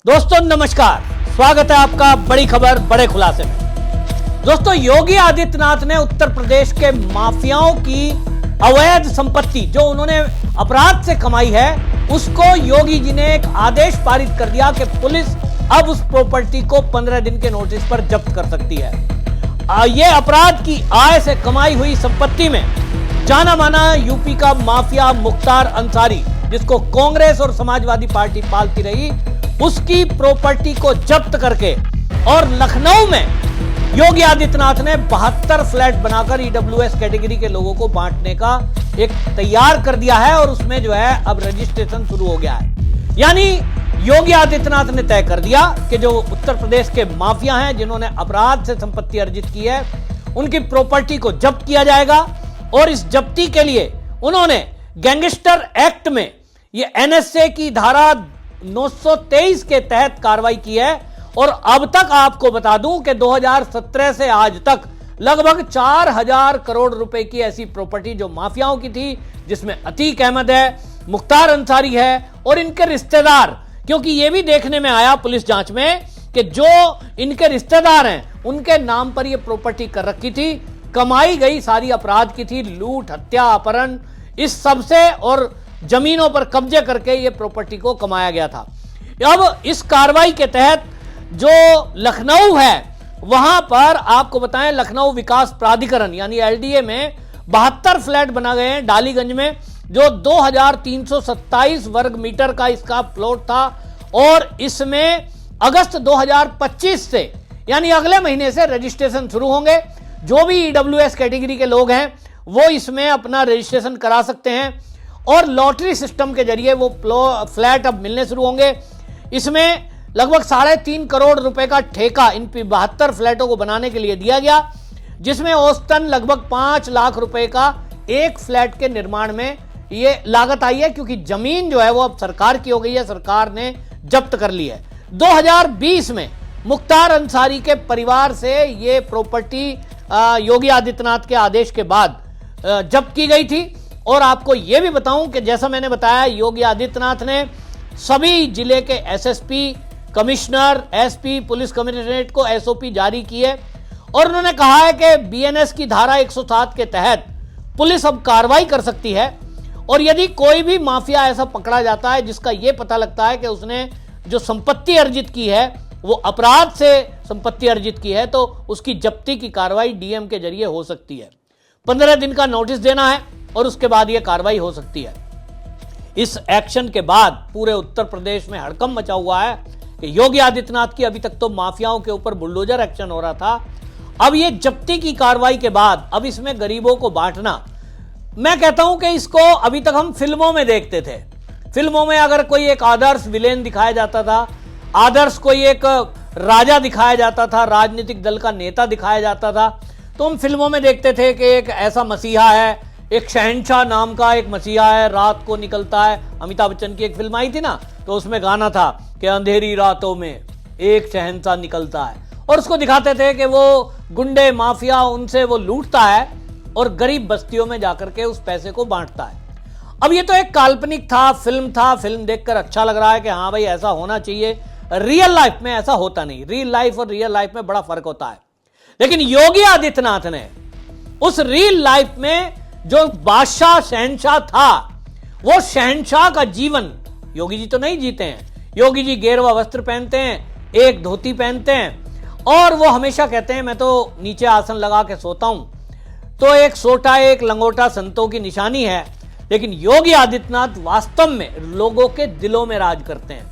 दोस्तों नमस्कार, स्वागत है आपका बड़ी खबर बड़े खुलासे में। दोस्तों, योगी आदित्यनाथ ने उत्तर प्रदेश के माफियाओं की अवैध संपत्ति जो उन्होंने अपराध से कमाई है, उसको योगी जी ने एक आदेश पारित कर दिया कि पुलिस अब उस प्रॉपर्टी को 15 दिन के नोटिस पर जब्त कर सकती है। ये अपराध की आय से कमाई हुई संपत्ति में जाना माना यूपी का माफिया मुख्तार अंसारी, जिसको कांग्रेस और समाजवादी पार्टी पालती रही, उसकी प्रॉपर्टी को जब्त करके और लखनऊ में योगी आदित्यनाथ ने 72 फ्लैट बनाकर ईडब्ल्यूएस कैटेगरी के लोगों को बांटने का एक तैयार कर दिया है और उसमें जो है अब रजिस्ट्रेशन शुरू हो गया है। यानी योगी आदित्यनाथ ने तय कर दिया कि जो उत्तर प्रदेश के माफिया हैं जिन्होंने अपराध से संपत्ति अर्जित की है, उनकी प्रॉपर्टी को जब्त किया जाएगा और इस जब्ती के लिए उन्होंने गैंगस्टर एक्ट में ये एनएसए की धारा 923 के तहत कार्रवाई की है। और अब तक आपको बता दूं कि 2017 से आज तक लगभग 4000 करोड़ रुपए की ऐसी प्रॉपर्टी जो माफियाओं की थी, जिसमें अतीक अहमद है, मुख्तार अंसारी है और इनके रिश्तेदार, क्योंकि यह भी देखने में आया पुलिस जांच में कि जो इनके रिश्तेदार हैं उनके नाम पर यह प्रॉपर्टी कर रखी थी, कमाई गई सारी अपराध की थी, लूट, हत्या, अपहरण, इस सब से और जमीनों पर कब्जे करके ये प्रॉपर्टी को कमाया गया था। अब इस कार्रवाई के तहत जो लखनऊ है, वहां पर आपको बताएं, लखनऊ विकास प्राधिकरण यानी एलडीए में 72 फ्लैट बना गए हैं डालीगंज में, जो 2327 वर्ग मीटर का इसका प्लॉट था और इसमें अगस्त 2025 से यानी अगले महीने से रजिस्ट्रेशन शुरू होंगे। जो भी ईडब्ल्यूएस कैटेगरी के लोग हैं वो इसमें अपना रजिस्ट्रेशन करा सकते हैं और लॉटरी सिस्टम के जरिए वो फ्लैट अब मिलने शुरू होंगे। इसमें लगभग 3.5 करोड़ रुपए का ठेका इन 72 फ्लैटों को बनाने के लिए दिया गया, जिसमें औसतन लगभग 5 लाख रुपए का एक फ्लैट के निर्माण में ये लागत आई है, क्योंकि जमीन जो है वो अब सरकार की हो गई है, सरकार ने जब्त कर ली है। 2020 में मुख्तार अंसारी के परिवार से ये प्रॉपर्टी योगी आदित्यनाथ के आदेश के बाद जब्त की गई थी। और आपको यह भी बताऊं कि जैसा मैंने बताया, योगी आदित्यनाथ ने सभी जिले के SSP, commissioner, SP, police commissionerate को एसओपी जारी की है और उन्होंने कहा है कि बीएनएस की धारा 107 के तहत पुलिस अब कार्रवाई कर सकती है और यदि कोई भी माफिया ऐसा पकड़ा जाता है जिसका यह पता लगता है कि उसने जो संपत्ति अर्जित की है वो अपराध से संपत्ति अर्जित की है, तो उसकी जब्ती की कार्रवाई डीएम के जरिए हो सकती है। 15 दिन का नोटिस देना है और उसके बाद यह कार्रवाई हो सकती है। इस एक्शन के बाद पूरे उत्तर प्रदेश में हड़कंप मचा हुआ है कि योगी आदित्यनाथ की अभी तक तो माफियाओं के ऊपर बुलडोजर एक्शन हो रहा था, अब ये जब्ती की कार्रवाई के बाद अब इसमें गरीबों को बांटना, मैं कहता हूं कि इसको अभी तक हम फिल्मों में देखते थे। फिल्मों में अगर कोई एक आदर्श विलेन दिखाया जाता था, आदर्श कोई एक राजा दिखाया जाता था, राजनीतिक दल का नेता दिखाया जाता था, तो हम फिल्मों में देखते थे कि एक ऐसा मसीहा है, एक शहंशाह नाम का एक मसीहा है, रात को निकलता है। अमिताभ बच्चन की एक फिल्म आई थी ना, तो उसमें गाना था कि अंधेरी रातों में एक शहंशाह निकलता है, और उसको दिखाते थे कि वो गुंडे माफिया उनसे वो लूटता है और गरीब बस्तियों में जाकर के उस पैसे को बांटता है। अब ये तो एक काल्पनिक था, फिल्म देखकर अच्छा लग रहा है कि हाँ भाई ऐसा होना चाहिए। रियल लाइफ में ऐसा होता नहीं। रियल लाइफ और रियल लाइफ में बड़ा फर्क होता है। लेकिन योगी आदित्यनाथ ने उस रियल लाइफ में जो बादशाह शहंशाह था, वो शहंशाह का जीवन योगी जी तो नहीं जीते हैं। योगी जी गेरुआ वस्त्र पहनते हैं, एक धोती पहनते हैं और वो हमेशा कहते हैं मैं तो नीचे आसन लगा के सोता हूं, तो एक सोटा एक लंगोटा संतों की निशानी है। लेकिन योगी आदित्यनाथ वास्तव में लोगों के दिलों में राज करते हैं,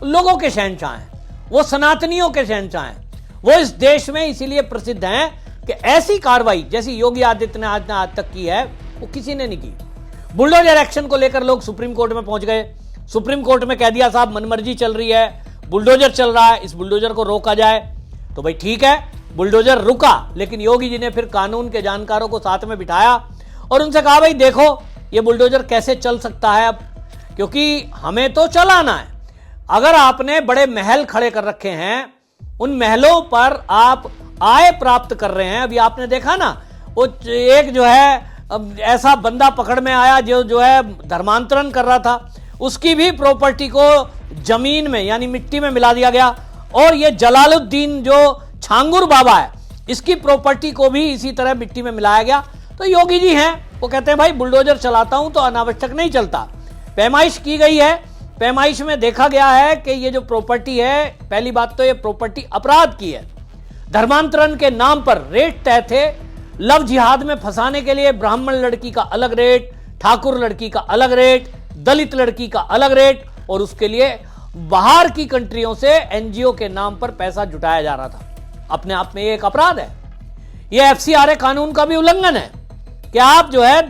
लोगों के शहंशाह हैं, वो सनातनियों के शहंशाह हैं। वो इस देश में इसीलिए प्रसिद्ध हैं कि ऐसी कार्रवाई जैसी योगी आदित्यनाथ ने आज तक की है वो किसी ने नहीं की। बुलडोजर एक्शन को लेकर लोग सुप्रीम कोर्ट में पहुंच गए। सुप्रीम कोर्ट में कह दिया साहब मनमर्जी चल रही है, बुलडोजर चल रहा है, इस बुलडोजर को रोका जाए। तो भाई ठीक है, बुलडोजर रुका, लेकिन योगी जी ने फिर कानून के जानकारों को साथ में बिठाया और उनसे कहा भाई देखो ये बुलडोजर कैसे चल सकता है अब, क्योंकि हमें तो चलाना है। अगर आपने बड़े महल खड़े कर रखे हैं, उन महलों पर आप आय प्राप्त कर रहे हैं। अभी आपने देखा ना, वो एक जो है ऐसा बंदा पकड़ में आया जो है धर्मांतरण कर रहा था, उसकी भी प्रॉपर्टी को जमीन में यानी मिट्टी में मिला दिया गया। और ये जलालुद्दीन जो छांगुर बाबा है, इसकी प्रॉपर्टी को भी इसी तरह मिट्टी में मिलाया गया। तो योगी जी हैं, वो कहते हैं भाई बुलडोजर चलाता हूं तो अनावश्यक नहीं चलता। पैमाइश की गई है, पैमाइश में देखा गया है कि ये जो प्रॉपर्टी है, पहली बात तो ये प्रॉपर्टी अपराध की है। धर्मांतरण के नाम पर रेट तय थे। लव जिहाद में फंसाने के लिए ब्राह्मण लड़की का अलग रेट, ठाकुर लड़की का अलग रेट, दलित लड़की का अलग रेट, और उसके लिए बाहर की कंट्रियों से एनजीओ के नाम पर पैसा जुटाया जा रहा था। अपने आप में एक अपराध है। यह एफसीआरए कानून का भी उल्लंघन है कि आप जो है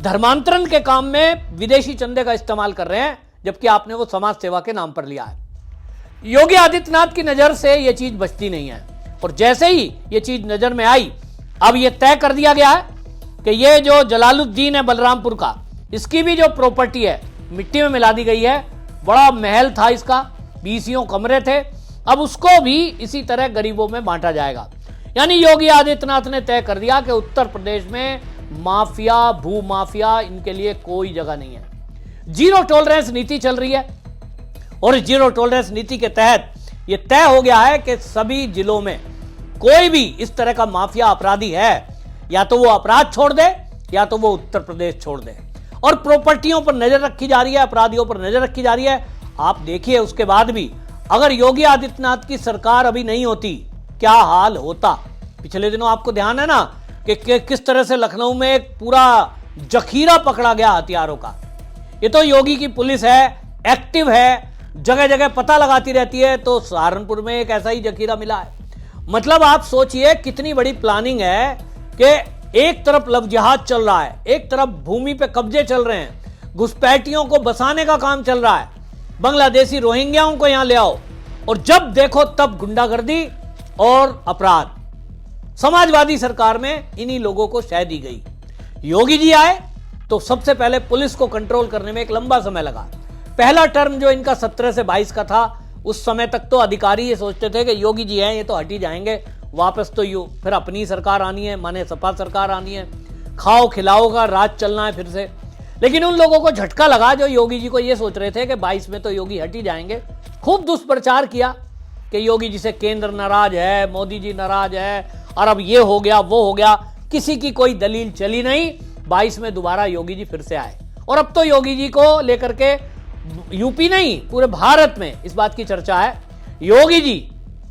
धर्मांतरण के काम में विदेशी चंदे का इस्तेमाल कर रहे हैं, जबकि आपने वो समाज सेवा के नाम पर लिया है। योगी आदित्यनाथ की नजर से यह चीज बचती नहीं है, और जैसे ही यह चीज नजर में आई, अब यह तय कर दिया गया है कि यह जो जलालुद्दीन है बलरामपुर का, इसकी भी जो प्रॉपर्टी है मिट्टी में मिला दी गई है। बड़ा महल था इसका, 20 कमरे थे, अब उसको भी इसी तरह गरीबों में बांटा जाएगा। यानी योगी आदित्यनाथ ने तय कर दिया कि उत्तर प्रदेश में माफिया, भू माफिया, इनके लिए कोई जगह नहीं है। जीरो टॉलरेंस नीति चल रही है, और जीरो टॉलरेंस नीति के तहत यह तय हो गया है कि सभी जिलों में कोई भी इस तरह का माफिया अपराधी है, या तो वो अपराध छोड़ दे या तो वो उत्तर प्रदेश छोड़ दे। और प्रॉपर्टियों पर नजर रखी जा रही है, अपराधियों पर नजर रखी जा रही है। आप देखिए उसके बाद भी अगर योगी आदित्यनाथ की सरकार अभी नहीं होती, क्या हाल होता। पिछले दिनों आपको ध्यान है ना कि किस तरह से लखनऊ में एक पूरा जखीरा पकड़ा गया हथियारों का। ये तो योगी की पुलिस है, एक्टिव है, जगह जगह पता लगाती रहती है। तो सहारनपुर में एक ऐसा ही जखीरा मिला है। मतलब आप सोचिए कितनी बड़ी प्लानिंग है कि एक तरफ लव जिहाद चल रहा है, एक तरफ भूमि पे कब्जे चल रहे हैं, घुसपैठियों को बसाने का काम चल रहा है, बांग्लादेशी रोहिंग्याओं को यहां ले आओ, और जब देखो तब गुंडागर्दी और अपराध। समाजवादी सरकार में इन्हीं लोगों को शह दी गई। योगी जी आए तो सबसे पहले पुलिस को कंट्रोल करने में एक लंबा समय लगा। पहला टर्म जो इनका 17 से 22 का था, उस समय तक तो अधिकारी ये सोचते थे कि योगी जी हैं, ये तो हट ही जाएंगे, वापस तो फिर अपनी सरकार आनी है, माने सपा सरकार आनी है, खाओ खिलाओ का राज चलना है फिर से। लेकिन उन लोगों को झटका लगा जो योगी जी को ये सोच रहे थे कि 22 में तो योगी हट ही जाएंगे। खूब दुष्प्रचार किया कि योगी जी से केंद्र नाराज है, मोदी जी नाराज है, और अब ये हो गया वो हो गया। किसी की कोई दलील चली नहीं। 22 में दोबारा योगी जी फिर से आए, और अब तो योगी जी को लेकर के यूपी नहीं पूरे भारत में इस बात की चर्चा है, योगी जी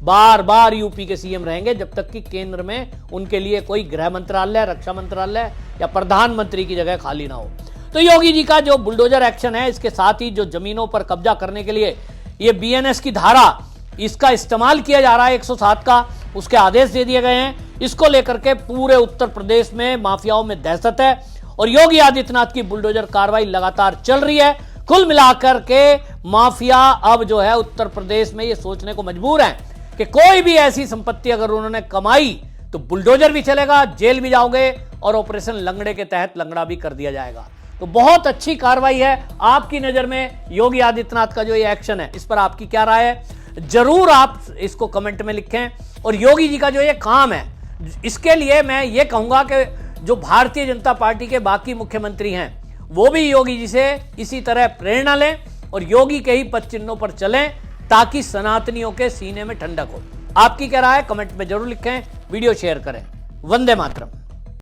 बार बार यूपी के सीएम रहेंगे जब तक कि केंद्र में उनके लिए कोई गृह मंत्रालय, रक्षा मंत्रालय या प्रधानमंत्री की जगह खाली ना हो। तो योगी जी का जो बुलडोजर एक्शन है, इसके साथ ही जो जमीनों पर कब्जा करने के लिए ये बीएनएस की धारा, इसका इस्तेमाल किया जा रहा है 107 का, उसके आदेश दे दिए गए हैं। इसको लेकर के पूरे उत्तर प्रदेश में माफियाओं में दहशत है, और योगी आदित्यनाथ की बुलडोजर कार्रवाई लगातार चल रही है। कुल मिलाकर के माफिया अब जो है उत्तर प्रदेश में ये सोचने को मजबूर हैं कि कोई भी ऐसी संपत्ति अगर उन्होंने कमाई तो बुलडोजर भी चलेगा, जेल भी जाओगे, और ऑपरेशन लंगड़े के तहत लंगड़ा भी कर दिया जाएगा। तो बहुत अच्छी कार्रवाई है। आपकी नजर में योगी आदित्यनाथ का जो ये एक्शन है, इस पर आपकी क्या राय है, जरूर आप इसको कमेंट में लिखें। और योगी जी का जो ये काम है, इसके लिए मैं ये कहूंगा कि जो भारतीय जनता पार्टी के बाकी मुख्यमंत्री हैं, वो भी योगी जी से इसी तरह प्रेरणा लें और योगी के ही पद चिन्हों पर चलें, ताकि सनातनियों के सीने में ठंडक हो। आपकी क्या राय है, कमेंट में जरूर लिखें, वीडियो शेयर करें। वंदे मातरम।